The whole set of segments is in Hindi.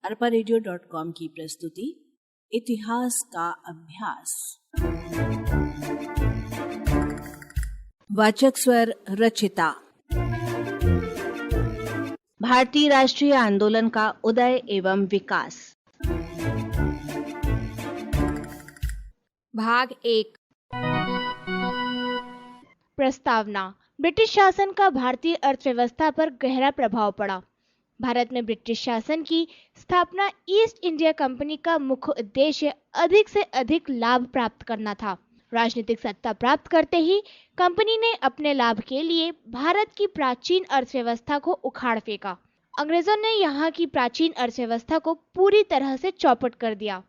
arparedio.com की प्रस्तुति इतिहास का अभ्यास। वाचक स्वर रचिता। भारतीय राष्ट्रीय आंदोलन का उदय एवं विकास। भाग 1। प्रस्तावना। ब्रिटिश शासन का भारतीय अर्थव्यवस्था पर गहरा प्रभाव पड़ा। भारत में ब्रिटिश शासन की स्थापना ईस्ट इंडिया कंपनी का मुख्य उद्देश्य अधिक से अधिक लाभ प्राप्त करना था। राजनीतिक सत्ता प्राप्त करते ही कंपनी ने अपने लाभ के लिए भारत की प्राचीन अर्थव्यवस्था को उखाड़ फेंका। अंग्रेजों ने यहाँ की प्राचीन अर्थव्यवस्था को पूरी तरह से चौपट कर दिया।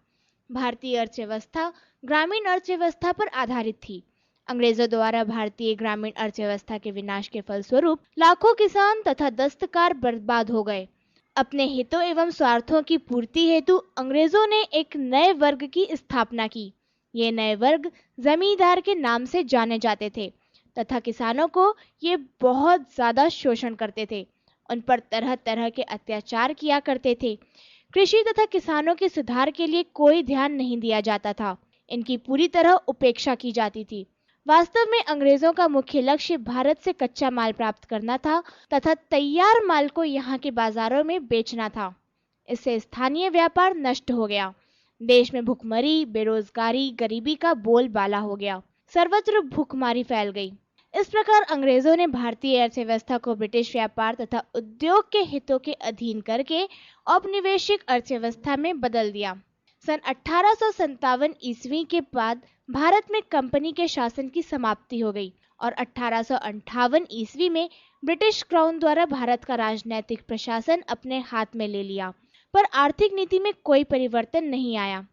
भारतीय अर्थव्यवस्था ग्रामीण अर्थव्यवस्था पर आधारित थी। अंग्रेजों द्वारा भारतीय ग्रामीण अर्थव्यवस्था के विनाश के फलस्वरूप लाखों किसान तथा दस्तकार बर्बाद हो गए। अपने हितों एवं स्वार्थों की पूर्ति हेतु अंग्रेजों ने एक नए वर्ग की स्थापना की। ये नए वर्ग जमींदार के नाम से जाने जाते थे तथा किसानों को ये बहुत ज्यादा शोषण करते थे। उन पर तरह तरह के अत्याचार किया करते थे। कृषि तथा किसानों के सुधार के लिए कोई ध्यान नहीं दिया जाता था। इनकी पूरी तरह उपेक्षा की जाती थी। वास्तव में अंग्रेजों का मुख्य लक्ष्य भारत से कच्चा माल प्राप्त करना था तथा तैयार माल को यहाँ के बाजारों में बेचना था। इससे स्थानीय व्यापार नष्ट हो गया। देश में भुखमरी, बेरोजगारी, गरीबी का बोलबाला हो गया। सर्वत्र भूखमारी फैल गई। इस प्रकार अंग्रेजों ने भारतीय अर्थव्यवस्था को ब्रिटिश व्यापार तथा उद्योग के हितों के अधीन करके औपनिवेशिक अर्थव्यवस्था में बदल दिया। सन 1857 ईस्वी के बाद भारत में कंपनी के शासन की समाप्ति हो गई और 1858 ईस्वी में ब्रिटिश क्राउन द्वारा भारत का राजनीतिक प्रशासन अपने हाथ में ले लिया, पर आर्थिक नीति में कोई परिवर्तन नहीं आया।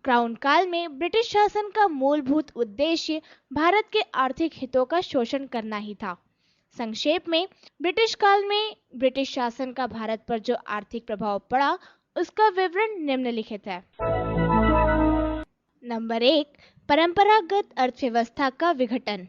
क्राउन काल में ब्रिटिश शासन का मूलभूत उद्देश्य भारत के आर्थिक हितों का शोषण करना ही था। संक्षेप में, ब्रिटिश काल में ब्रिटिश शासन का भारत पर जो आर्थिक प्रभाव पड़ा उसका विवरण निम्नलिखित है। नंबर 1, परंपरागत अर्थव्यवस्था का विघटन।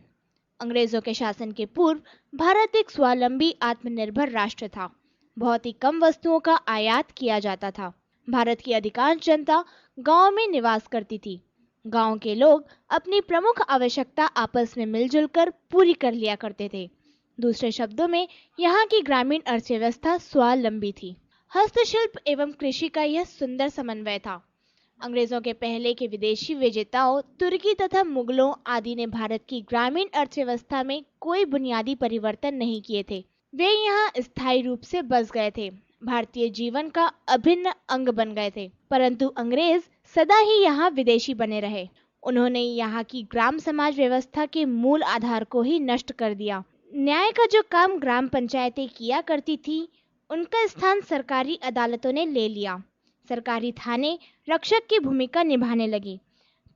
अंग्रेजों के शासन के पूर्व भारत एक स्वावलंबी आत्मनिर्भर राष्ट्र था। बहुत ही कम वस्तुओं का आयात किया जाता था। भारत की अधिकांश जनता गांव में निवास करती थी। गांव के लोग अपनी प्रमुख आवश्यकता आपस में मिलजुल कर पूरी कर लिया करते थे। दूसरे शब्दों में, यहाँ की ग्रामीण अर्थव्यवस्था स्वावलंबी थी। हस्तशिल्प एवं कृषि का यह सुंदर समन्वय था। अंग्रेजों के पहले के विदेशी विजेताओं तुर्की तथा मुगलों आदि ने भारत की ग्रामीण अर्थव्यवस्था में कोई बुनियादी परिवर्तन नहीं किए थे। वे यहाँ स्थायी रूप से बस गए थे, भारतीय जीवन का अभिन्न अंग बन गए थे। परंतु अंग्रेज सदा ही यहाँ विदेशी बने रहे। उन्होंने यहाँ की ग्राम समाज व्यवस्था के मूल आधार को ही नष्ट कर दिया। न्याय का जो काम ग्राम पंचायतें किया करती थी, उनका स्थान सरकारी अदालतों ने ले लिया। सरकारी थाने रक्षक की भूमिका निभाने लगे।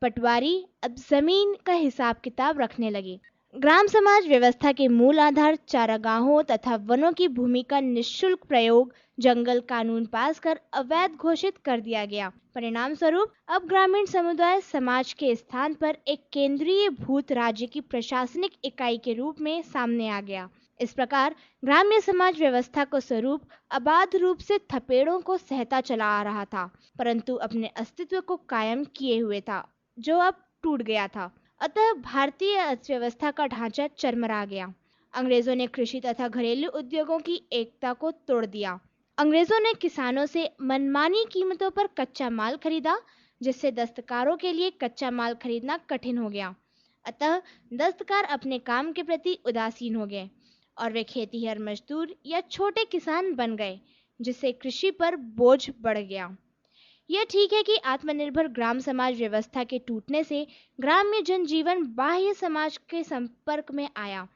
पटवारी अब जमीन का हिसाब किताब रखने लगे। ग्राम समाज व्यवस्था के मूल आधार चारागाहों तथा वनों की भूमि का निःशुल्क प्रयोग जंगल कानून पास कर अवैध घोषित कर दिया गया। परिणाम स्वरूप अब ग्रामीण समुदाय समाज के स्थान पर एक केंद्रीय भूत राज्य की प्रशासनिक इकाई के रूप में सामने आ गया। इस प्रकार ग्राम्य समाज व्यवस्था को स्वरूप अबाध रूप से थपेड़ों को सहता चला आ रहा था, परंतु अपने अस्तित्व को कायम किए हुए था, जो अब टूट गया था। अतः भारतीय अर्थव्यवस्था का ढांचा चरमरा गया। अंग्रेजों ने कृषि तथा घरेलू उद्योगों की एकता को तोड़ दिया। अंग्रेजों ने किसानों से मनमानी कीमतों पर कच्चा माल खरीदा, जिससे दस्तकारों के लिए कच्चा माल खरीदना कठिन हो गया। अतः दस्तकार अपने काम के प्रति उदासीन हो गए और वे खेतीहर मजदूर या छोटे किसान बन गए, जिससे कृषि पर बोझ बढ़ गया। यह ठीक है कि आत्मनिर्भर ग्राम समाज व्यवस्था के टूटने से ग्राम्य जनजीवन बाह्य समाज के संपर्क में आया,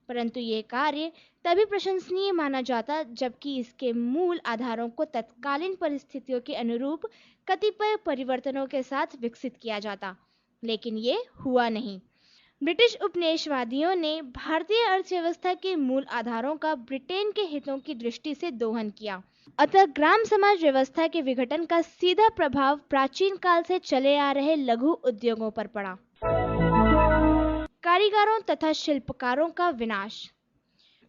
परंतु यह कार्य तभी प्रशंसनीय माना जाता जबकि इसके मूल आधारों को तत्कालीन परिस्थितियों के अनुरूप कतिपय परिवर्तनों के साथ विकसित किया जाता, लेकिन ये हुआ नहीं। ब्रिटिश उपनिवेशवादियों ने भारतीय अर्थव्यवस्था के मूल आधारों का ब्रिटेन के हितों की दृष्टि से दोहन किया। अतः ग्राम समाज व्यवस्था के विघटन का सीधा प्रभाव प्राचीन काल से चले आ रहे लघु उद्योगों पर पड़ा। कारीगरों तथा शिल्पकारों का विनाश।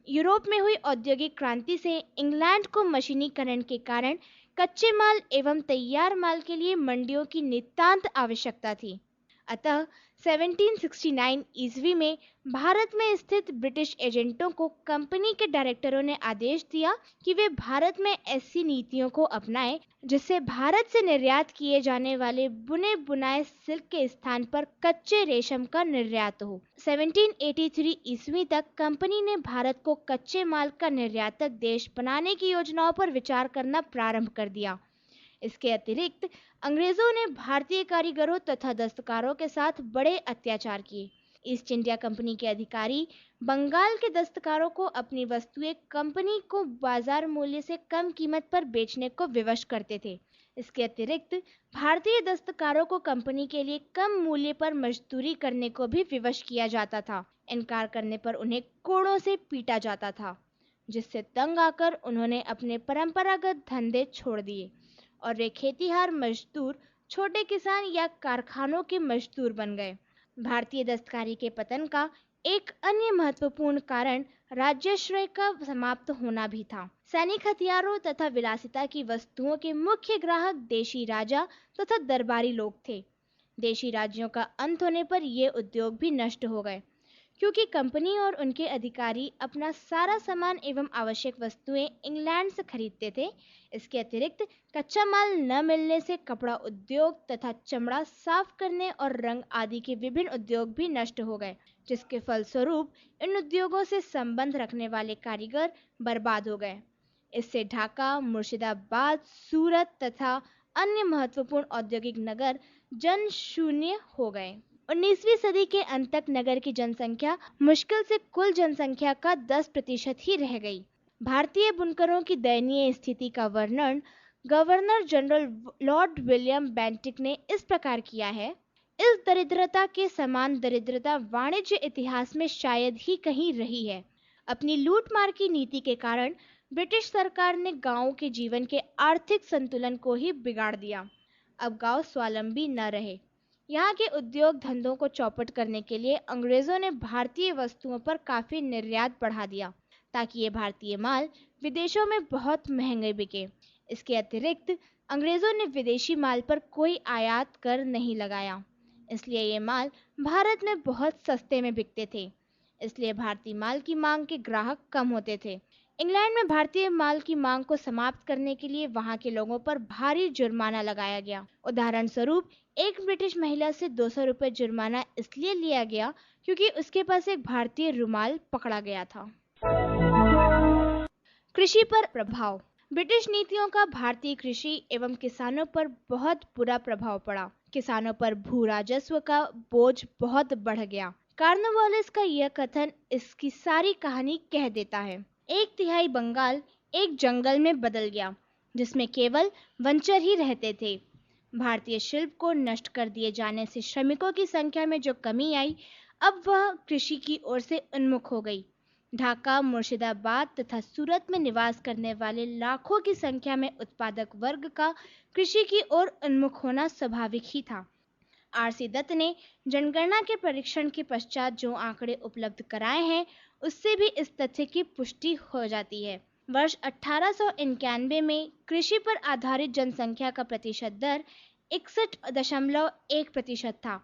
यूरोप में हुई औद्योगिक क्रांति से इंग्लैंड को मशीनीकरण के कारण कच्चे माल एवं तैयार माल के लिए मंडियों की नितांत आवश्यकता थी। अतः 1769 ईस्वी में भारत में स्थित ब्रिटिश एजेंटों को कंपनी के डायरेक्टरों ने आदेश दिया कि वे भारत में ऐसी नीतियों को अपनाएं जिससे भारत से निर्यात किए जाने वाले बुने बुनाए सिल्क के स्थान पर कच्चे रेशम का निर्यात हो। 1783 ईस्वी तक कंपनी ने भारत को कच्चे माल का निर्यातक देश बनाने की योजनाओं पर विचार करना प्रारंभ कर दिया। इसके अतिरिक्त अंग्रेजों ने भारतीय कारीगरों तथा दस्तकारों के साथ बड़े अत्याचार किए। ईस्ट इंडिया कंपनी के अधिकारी बंगाल के दस्तकारों को अपनी वस्तुएं कंपनी को बाजार मूल्य से कम कीमत पर बेचने को विवश करते थे। इसके अतिरिक्त भारतीय दस्तकारों को कंपनी के लिए कम मूल्य पर मजदूरी करने को भी विवश किया जाता था। इनकार करने पर उन्हें कोड़ों से पीटा जाता था, जिससे तंग आकर उन्होंने अपने परंपरागत धंधे छोड़ दिए और वे खेतीहार मजदूर, छोटे किसान या कारखानों के मजदूर बन गए। भारतीय दस्तकारी के पतन का एक अन्य महत्वपूर्ण कारण राज्याश्रय का समाप्त होना भी था। सैनिक हथियारों तथा विलासिता की वस्तुओं के मुख्य ग्राहक देशी राजा तथा दरबारी लोग थे। देशी राज्यों का अंत होने पर ये उद्योग भी नष्ट हो गए, क्योंकि कंपनी और उनके अधिकारी अपना सारा सामान एवं आवश्यक वस्तुएं इंग्लैंड से खरीदते थे। इसके अतिरिक्त कच्चा माल न मिलने से कपड़ा उद्योग तथा चमड़ा साफ करने और रंग आदि के विभिन्न उद्योग भी नष्ट हो गए, जिसके फलस्वरूप इन उद्योगों से संबंध रखने वाले कारीगर बर्बाद हो गए। इससे ढाका, मुर्शिदाबाद, सूरत तथा अन्य महत्वपूर्ण औद्योगिक नगर जन शून्य हो गए। 19वीं सदी के अंत तक नगर की जनसंख्या मुश्किल से कुल जनसंख्या का 10% ही रह गई। भारतीय बुनकरों की दयनीय स्थिति का वर्णन governor general Lord William Bentinck ने इस प्रकार किया है: इस दरिद्रता के समान दरिद्रता वाणिज्य इतिहास में शायद ही कहीं रही है। अपनी लूटमार की नीति के कारण ब्रिटिश सरकार ने गांवों के जीवन के आर्थिक संतुलन को ही बिगाड़ दिया। अब गांव स्वावलंबी न रहे। यहाँ के उद्योग धंधों को चौपट करने के लिए अंग्रेजों ने भारतीय वस्तुओं पर काफी निर्यात बढ़ा दिया, ताकि ये भारतीय माल विदेशों में बहुत महंगे बिके। इसके अतिरिक्त अंग्रेजों ने विदेशी माल पर कोई आयात कर नहीं लगाया, इसलिए ये माल भारत में बहुत सस्ते में बिकते थे। इसलिए भारतीय माल की मांग के ग्राहक कम होते थे। इंग्लैंड में भारतीय माल की मांग को समाप्त करने के लिए वहां के लोगों पर भारी जुर्माना लगाया गया। उदाहरण स्वरूप, एक ब्रिटिश महिला से 200 रुपये जुर्माना इसलिए लिया गया क्योंकि उसके पास एक भारतीय रुमाल पकड़ा गया था। कृषि पर प्रभाव। ब्रिटिश नीतियों का भारतीय कृषि एवं किसानों पर बहुत बुरा प्रभाव पड़ा। किसानों पर भू राजस्व का बोझ बहुत बढ़ गया। कॉर्नवालिस का यह कथन इसकी सारी कहानी कह देता है। 1/3 बंगाल एक जंगल में बदल गया, जिसमें केवल वंचर ही रहते थे। भारतीय शिल्प को नष्ट कर दिए जाने से श्रमिकों की संख्या में जो कमी आई, अब वह कृषि की ओर से उन्मुख हो गई। ढाका, मुर्शिदाबाद तथा सूरत में निवास करने वाले लाखों की संख्या में उत्पादक वर्ग का कृषि की ओर उन्मुख होना स्वाभाविक ही था। आर.सी. दत्त ने जनगणना के परीक्षण के पश्चात जो आंकड़े उपलब्ध कराए हैं, उससे भी इस तथ्य की पुष्टि हो जाती है। वर्ष 1891 में कृषि पर आधारित जनसंख्या का प्रतिशत दर 61.1% था।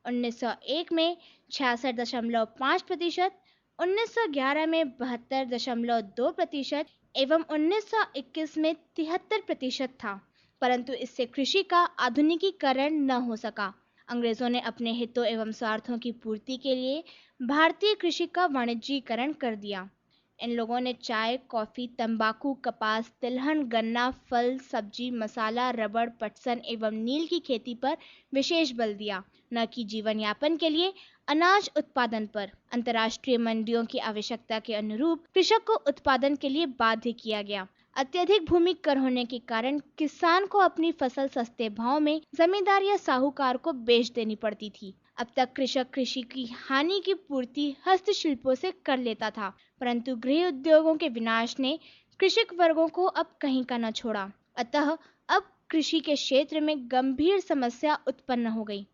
1901 में 66.5%, 1911 में 72.2% एवं 1921 में 73% था, परंतु इससे कृषि का आधुनिकीकरण न हो सका। अंग्रेजों ने अपने हितों एवं स्वार्थों की पूर्ति के लिए भारतीय कृषि का वाणिज्यीकरण कर दिया। इन लोगों ने चाय, कॉफी, तंबाकू, कपास, तिलहन, गन्ना, फल, सब्जी, मसाला, रबड़, पटसन एवं नील की खेती पर विशेष बल दिया, न कि जीवन यापन के लिए अनाज उत्पादन पर। अंतर्राष्ट्रीय मंडियों की आवश्यकता के अनुरूप कृषक को उत्पादन के लिए बाध्य किया गया। अत्यधिक भूमि कर होने के कारण किसान को अपनी फसल सस्ते भाव में जमींदार या साहूकार को बेच देनी पड़ती थी। अब तक कृषक कृषि की हानि की पूर्ति हस्तशिल्पों से कर लेता था, परंतु गृह उद्योगों के विनाश ने कृषक वर्गों को अब कहीं का न छोड़ा। अतः अब कृषि के क्षेत्र में गंभीर समस्या उत्पन्न हो गई।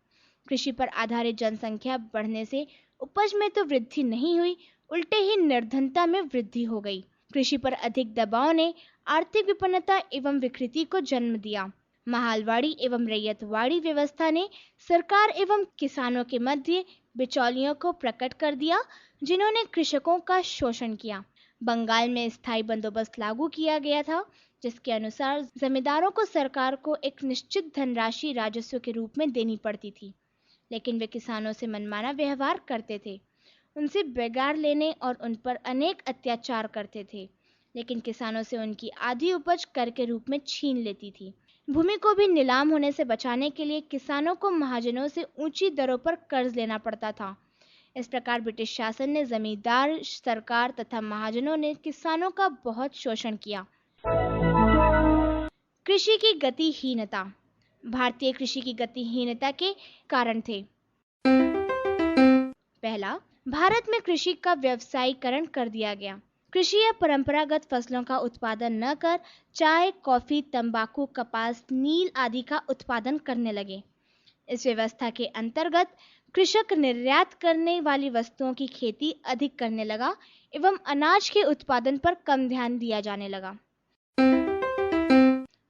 कृषि पर आधारित जनसंख्या बढ़ने से उपज में तो वृद्धि नहीं हुई, उल्टे ही निर्धनता में वृद्धि हो गई। कृषि पर अधिक दबाव ने आर्थिक विपन्नता एवं विकृति को जन्म दिया। महालवाड़ी एवं रैयतवाड़ी व्यवस्था ने सरकार एवं किसानों के मध्य बिचौलियों को प्रकट कर दिया, जिन्होंने कृषकों का शोषण किया। बंगाल में स्थायी बंदोबस्त लागू किया गया था, जिसके अनुसार जमींदारों को सरकार को एक निश्चित धनराशि राजस्व के रूप में देनी पड़ती थी, लेकिन वे किसानों से मनमाना व्यवहार करते थे, उनसे बेगार लेने और उन पर अनेक अत्याचार करते थे, लेकिन किसानों से उनकी आधी उपज कर के रूप में छीन लेती थी। भूमि को भी नीलाम होने से बचाने के लिए किसानों को महाजनों से ऊंची दरों पर कर्ज लेना पड़ता था। इस प्रकार ब्रिटिश शासन ने जमींदार, सरकार तथा महाजनों ने किसानों का बहुत शोषण किया। कृषि की गतिहीनता। भारतीय कृषि की गतिहीनता के कारण थे। पहला, भारत में कृषि का व्यवसायीकरण कर दिया गया। कृषि या परंपरागत फसलों का उत्पादन न कर चाय, कॉफी, तंबाकू, कपास, नील आदि का उत्पादन करने लगे। इस व्यवस्था के अंतर्गत कृषक निर्यात करने वाली वस्तुओं की खेती अधिक करने लगा एवं अनाज के उत्पादन पर कम ध्यान दिया जाने लगा।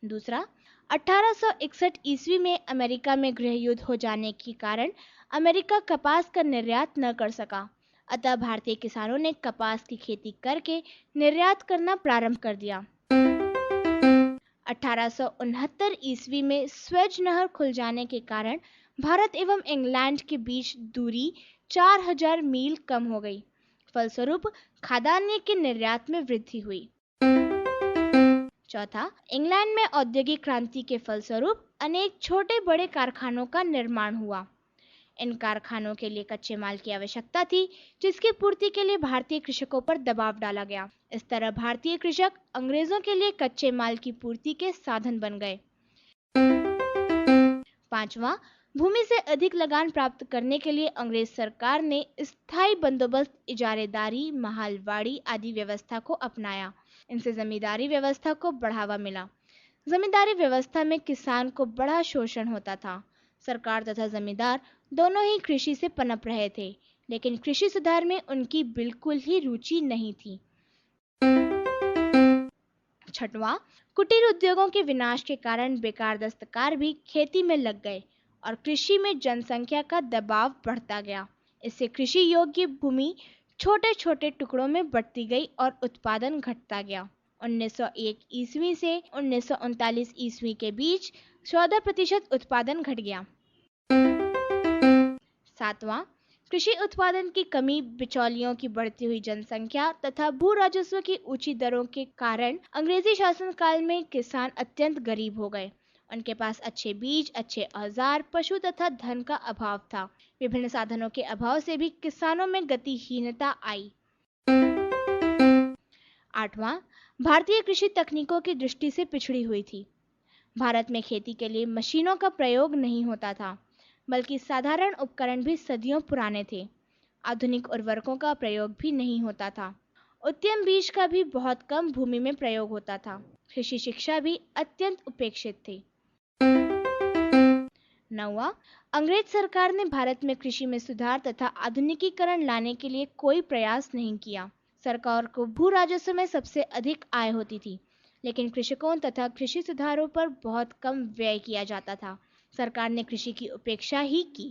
दूसरा, 1861 ईस्वी में अमेरिका में गृह युद्ध हो जाने के कारण अमेरिका कपास का निर्यात न कर सका, अतः भारतीय किसानों ने कपास की खेती करके निर्यात करना प्रारंभ कर दिया। 1869 ईस्वी में स्वेज नहर खुल जाने के कारण भारत एवं इंग्लैंड के बीच दूरी 4000 मील कम हो गई। फलस्वरूप खाद्यान्न के निर्यात में वृद्धि हुई। चौथा, इंग्लैंड में औद्योगिक क्रांति के फलस्वरूप अनेक छोटे बड़े कारखानों का निर्माण हुआ। इन कारखानों के लिए कच्चे माल की आवश्यकता थी, जिसकी पूर्ति के लिए भारतीय कृषकों पर दबाव डाला गया। इस तरह भारतीय कृषक अंग्रेजों के लिए कच्चे माल की पूर्ति के साधन बन गए। पांचवा, भूमि से अधिक लगान प्राप्त करने के लिए अंग्रेज सरकार ने स्थायी बंदोबस्त, इजारेदारी, महालवाड़ी आदि व्यवस्था को अपनाया। इनसे जमींदारी व्यवस्था को बढ़ावा मिला। जमींदारी व्यवस्था में किसान को बड़ा शोषण होता था। सरकार तथा जमींदार दोनों ही कृषि से पनप रहे थे, लेकिन कृषि सुधार में उनकी बिल्कुल ही रुचि नहीं थी। छठवां, कुटीर उद्योगों के विनाश के कारण बेकार दस्तकार भी खेती में लग गए और कृषि में जनसंख्या का दबाव बढ़ता गया। इससे कृषि योग्य भूमि छोटे छोटे टुकड़ों में बढ़ती गई और उत्पादन घटता गया। 1901 ईस्वी से 1939 ईस्वी के बीच 14% उत्पादन घट गया। सातवां, कृषि उत्पादन की कमी, बिचौलियों की बढ़ती हुई जनसंख्या तथा भू राजस्व की ऊंची दरों के कारण अंग्रेजी शासन काल में किसान अत्यंत गरीब हो गए। उनके पास अच्छे बीज, अच्छे औजार, पशु तथा धन का अभाव था। विभिन्न साधनों के अभाव से भी किसानों में गतिहीनता आई। आठवां, भारतीय कृषि तकनीकों की दृष्टि से पिछड़ी हुई थी। भारत में खेती के लिए मशीनों का प्रयोग नहीं होता था, बल्कि साधारण उपकरण भी सदियों पुराने थे। आधुनिक उर्वरकों का प्रयोग भी नहीं होता था। उत्तम बीज का भी बहुत कम भूमि में प्रयोग होता था। कृषि शिक्षा भी अत्यंत उपेक्षित थी। नौवां, अंग्रेज सरकार ने भारत में कृषि में सुधार तथा आधुनिकीकरण लाने के लिए कोई प्रयास नहीं किया। सरकार को भू राजस्व में सबसे अधिक आय होती थी, लेकिन कृषकों तथा कृषि सुधारों पर बहुत कम व्यय किया जाता था। सरकार ने कृषि की उपेक्षा ही की।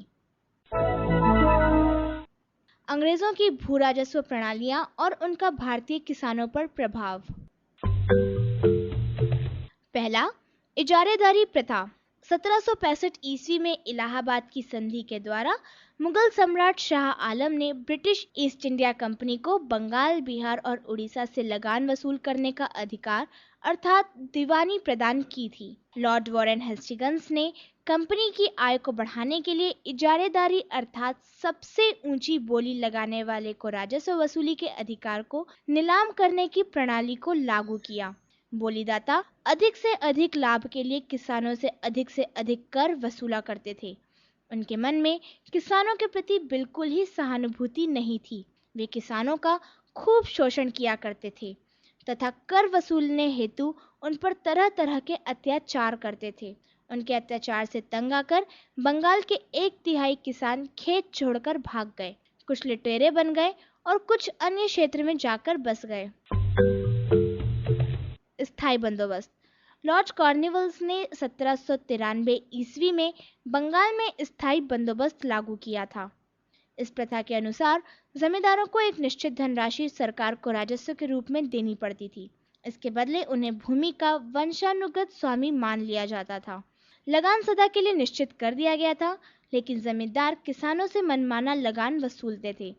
अंग्रेजों की भू राजस्व प्रणालियां और उनका भारतीय किसानों पर प्रभाव। पहला, इजारेदारी प्रथा। 1765 ईस्वी में इलाहाबाद की संधि के द्वारा मुगल सम्राट शाह आलम ने ब्रिटिश ईस्ट इंडिया कंपनी को बंगाल, बिहार और उड़ीसा से लगान वसूल करने का अधिकार अर्थात दीवानी प्रदान की थी। लॉर्ड वॉरेन हेस्टिंग्स ने कंपनी की आय को बढ़ाने के लिए इजारेदारी अर्थात सबसे ऊंची बोली लगाने वाले को राजस्व वसूली के अधिकार को नीलाम करने की प्रणाली को लागू किया। बोलीदाता अधिक से अधिक लाभ के लिए किसानों से अधिक कर वसूला करते थे। उनके मन में किसानों के प्रति बिल्कुल ही सहानुभूति नहीं थी। वे किसानों का खूब शोषण किया करते थे तथा कर वसूलने हेतु उन पर तरह तरह के अत्याचार करते थे। उनके अत्याचार से तंग आकर बंगाल के 1/3 किसान खेत छोड़कर भाग गए, कुछ लुटेरे बन गए और कुछ अन्य क्षेत्र में जाकर बस गए। स्थायी बंदोबस्त। लॉर्ड कॉर्नवालिस ने 1793 ईस्वी में बंगाल में स्थायी बंदोबस्त लागू किया था। इस प्रथा के अनुसार जमींदारों को एक निश्चित धनराशि सरकार को राजस्व के रूप में देनी पड़ती थी। इसके बदले उन्हें भूमि का वंशानुगत स्वामी मान लिया जाता था। लगान सदा के लिए निश्चित कर दिया गया था, लेकिन जमींदार किसानों से मनमाना लगान वसूलते थे।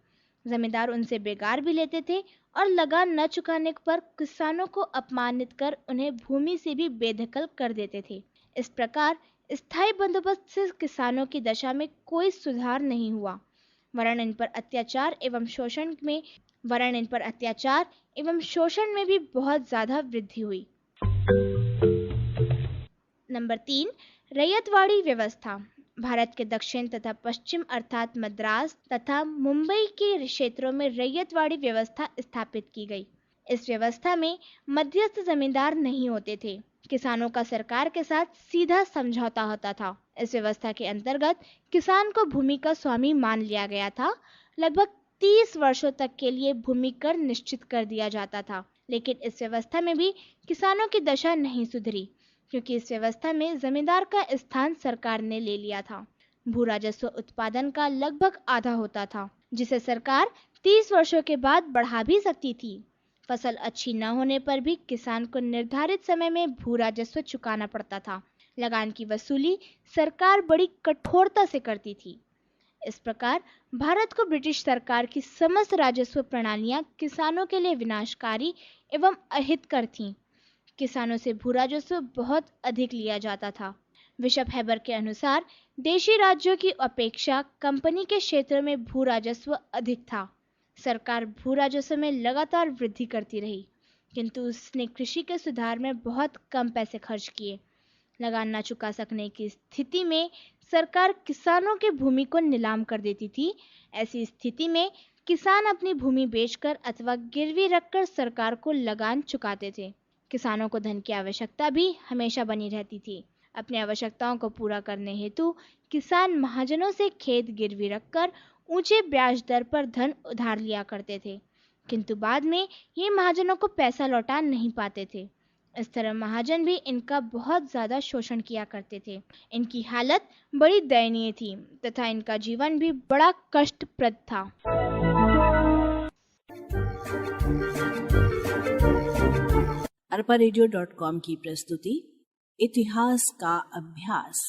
जमींदार उनसे बेगार भी लेते थे और लगान न चुकाने पर किसानों को अपमानित कर उन्हें भूमि से भी बेदखल कर देते थे। इस प्रकार स्थायी बंदोबस्त से किसानों की दशा में कोई सुधार नहीं हुआ, वरन इन पर अत्याचार एवं शोषण में भी बहुत ज्यादा वृद्धि हुई। नंबर 3, रैयतवाड़ी व्यवस्था। भारत के दक्षिण तथा पश्चिम अर्थात मद्रास तथा मुंबई के क्षेत्रों में रैयतवाड़ी व्यवस्था स्थापित की गई। इस व्यवस्था में मध्यस्थ जमींदार नहीं होते थे। किसानों का सरकार के साथ सीधा समझौता होता था। इस व्यवस्था के अंतर्गत किसान को भूमि का स्वामी मान लिया गया था। लगभग 30 वर्षों तक के लिए भूमि कर निश्चित कर दिया जाता था, लेकिन इस व्यवस्था में भी किसानों की दशा नहीं सुधरी, क्योंकि इस व्यवस्था में जमींदार का स्थान सरकार ने ले लिया था। भू राजस्व उत्पादन का लगभग आधा होता था, जिसे सरकार 30 वर्षों के बाद बढ़ा भी सकती थी। फसल अच्छी न होने पर भी किसान को निर्धारित समय में भू राजस्व चुकाना पड़ता था। लगान की वसूली सरकार बड़ी कठोरता से करती थी। इस प्रकार भारत को ब्रिटिश सरकार की समस्त राजस्व प्रणालियां किसानों के लिए विनाशकारी एवं अहितकर थीं। किसानों से भू राजस्व बहुत अधिक लिया जाता था। बिशप हेबर के अनुसार देशी राज्यों की अपेक्षा कंपनी के क्षेत्र में भू राजस्व अधिक था। सरकार भू राजस्व में लगातार वृद्धि करती रही, किंतु उसने कृषि के सुधार में बहुत कम पैसे खर्च किए। लगान न चुका सकने की स्थिति में सरकार किसानों के भूमि को नीलाम कर देती थी। ऐसी स्थिति में किसान अपनी भूमि बेचकर अथवा गिरवी रखकर सरकार को लगान चुकाते थे। किसानों को धन की आवश्यकता भी हमेशा बनी रहती थी। अपनी आवश्यकताओं को पूरा करने हेतु किसान महाजनों से खेत गिरवी रखकर ऊंचे ब्याज दर पर धन उधार लिया करते थे, किंतु बाद में ये महाजनों को पैसा लौटा नहीं पाते थे। इस तरह महाजन भी इनका बहुत ज्यादा शोषण किया करते थे। इनकी हालत बड़ी दयनीय थी तथा इनका जीवन भी बड़ा कष्टप्रद था। arparadio.com की प्रस्तुति इतिहास का अभ्यास।